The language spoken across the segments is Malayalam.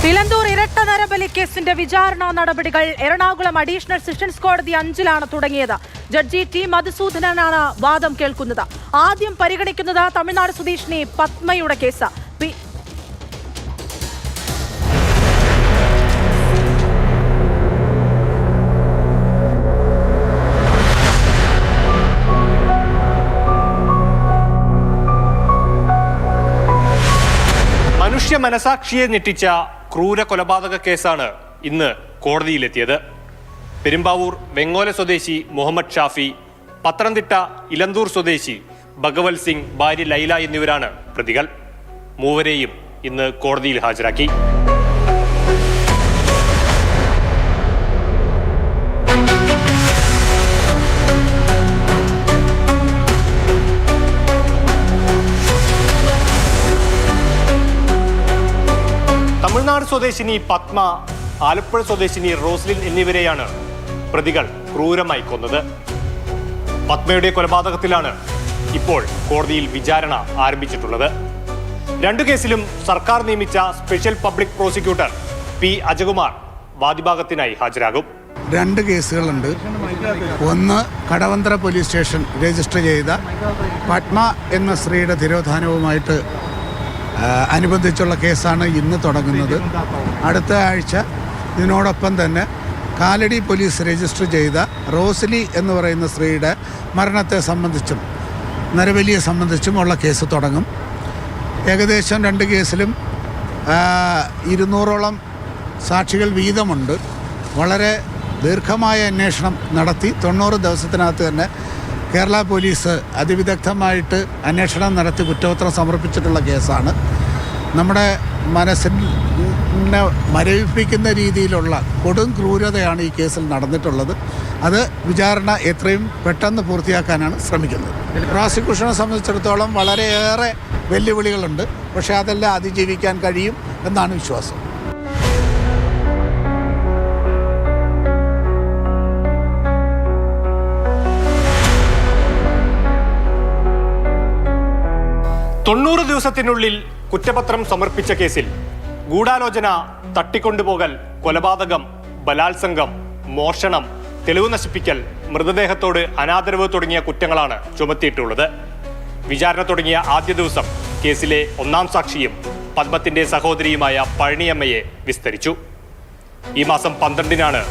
ഇലന്തൂർ ഇരട്ട നരബലി കേസിന്റെ വിചാരണ നടപടികൾ എറണാകുളം അഡീഷണൽ സെഷൻസ് കോടതി 5-ലാണ് തുടങ്ങിയത്. ജഡ്ജി ടി മധുസൂദനനാണ് വാദം കേൾക്കുന്നത്. ആദ്യം പരിഗണിക്കുന്നത് തമിഴ്നാട് സ്വദേശിനി പത്മയുടെ കേസ്. മനുഷ്യ മനസാക്ഷിയെ ഞെട്ടിച്ച ക്രൂര കൊലപാതക കേസാണ് ഇന്ന് കോടതിയിലെത്തിയത്. പെരുമ്പാവൂർ വെങ്ങോല സ്വദേശി മുഹമ്മദ് ഷാഫി, പത്തനംതിട്ട ഇലന്തൂർ സ്വദേശി ഭഗവത് സിംഗ്, ഭാര്യ ലൈല എന്നിവരാണ് പ്രതികൾ. മൂവരെയും ഇന്ന് കോടതിയിൽ ഹാജരാക്കി. തമിഴ്നാട് സ്വദേശിനി പത്മ, ആലപ്പുഴ സ്വദേശിനി റോസ്ലിൻ എന്നിവരെയാണ് പ്രതികൾ ക്രൂരമായി കൊന്നത്. പത്മയുടെ കൊലപാതകത്തിലാണ് ഇപ്പോൾ കോടതിയിൽ വിചാരണ ആരംഭിച്ചിട്ടുള്ളത്. രണ്ടു കേസിലും സർക്കാർ നിയമിച്ച special public prosecutor P Ajakumar വാദിഭാഗത്തിനായി ഹാജരാകും. രണ്ട് കേസുകളുണ്ട്. ഒന്ന് കടവന്ത്ര പോലീസ് സ്റ്റേഷൻ രജിസ്റ്റർ ചെയ്ത പത്മ എന്ന സ്ത്രീയുടെ തിരോധാനവുമായിട്ട് അനുബന്ധിച്ചുള്ള കേസാണ് ഇന്ന് തുടങ്ങുന്നത്. അടുത്ത ആഴ്ച ഇതിനോടൊപ്പം തന്നെ കാലടി പോലീസ് രജിസ്റ്റർ ചെയ്ത റോസ്ലി എന്ന് പറയുന്ന സ്ത്രീയുടെ മരണത്തെ സംബന്ധിച്ചും നരബലിയെ സംബന്ധിച്ചുമുള്ള കേസ് തുടങ്ങും. ഏകദേശം രണ്ട് കേസിലും 200ഓളം സാക്ഷികൾ വീതമുണ്ട്. വളരെ ദീർഘമായ അന്വേഷണം നടത്തി 90 ദിവസത്തിനകത്ത് തന്നെ കേരള പോലീസ് അതിവിദഗ്ധമായിട്ട് അന്വേഷണം നടത്തി കുറ്റപത്രം സമർപ്പിച്ചിട്ടുള്ള കേസാണ്. നമ്മുടെ മനസ്സിനെ മരവിപ്പിക്കുന്ന രീതിയിലുള്ള കൊടും ക്രൂരതയാണ് ഈ കേസിൽ നടന്നിട്ടുള്ളത്. അത് വിചാരണ എത്രയും പെട്ടെന്ന് പൂർത്തിയാക്കാനാണ് ശ്രമിക്കുന്നത്. പ്രോസിക്യൂഷനെ സംബന്ധിച്ചിടത്തോളം വളരെയേറെ വെല്ലുവിളികളുണ്ട്. പക്ഷേ അതെല്ലാം അതിജീവിക്കാൻ കഴിയും എന്നാണ് വിശ്വാസം. തൊണ്ണൂറ് ദിവസത്തിനുള്ളിൽ കുറ്റപത്രം സമർപ്പിച്ച കേസിൽ ഗൂഢാലോചന, തട്ടിക്കൊണ്ടുപോകൽ, കൊലപാതകം, ബലാത്സംഗം, മോഷണം, തെളിവ് നശിപ്പിക്കൽ, മൃതദേഹത്തോട് അനാദരവ് തുടങ്ങിയ കുറ്റങ്ങളാണ് ചുമത്തിയിട്ടുള്ളത്. വിചാരണ തുടങ്ങിയ ആദ്യ ദിവസം കേസിലെ ഒന്നാം സാക്ഷിയും പത്മത്തിന്റെ സഹോദരിയുമായ പഴനിയമ്മയെ വിസ്തരിച്ചു. ഈ മാസം 12-നാണ്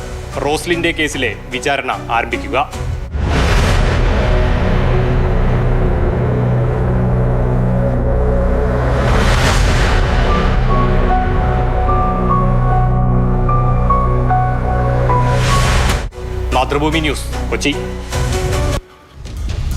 റോസ്ലിന്റെ കേസിലെ വിചാരണ ആരംഭിക്കുക. മാതൃഭൂമി ന്യൂസ്, കൊച്ചി.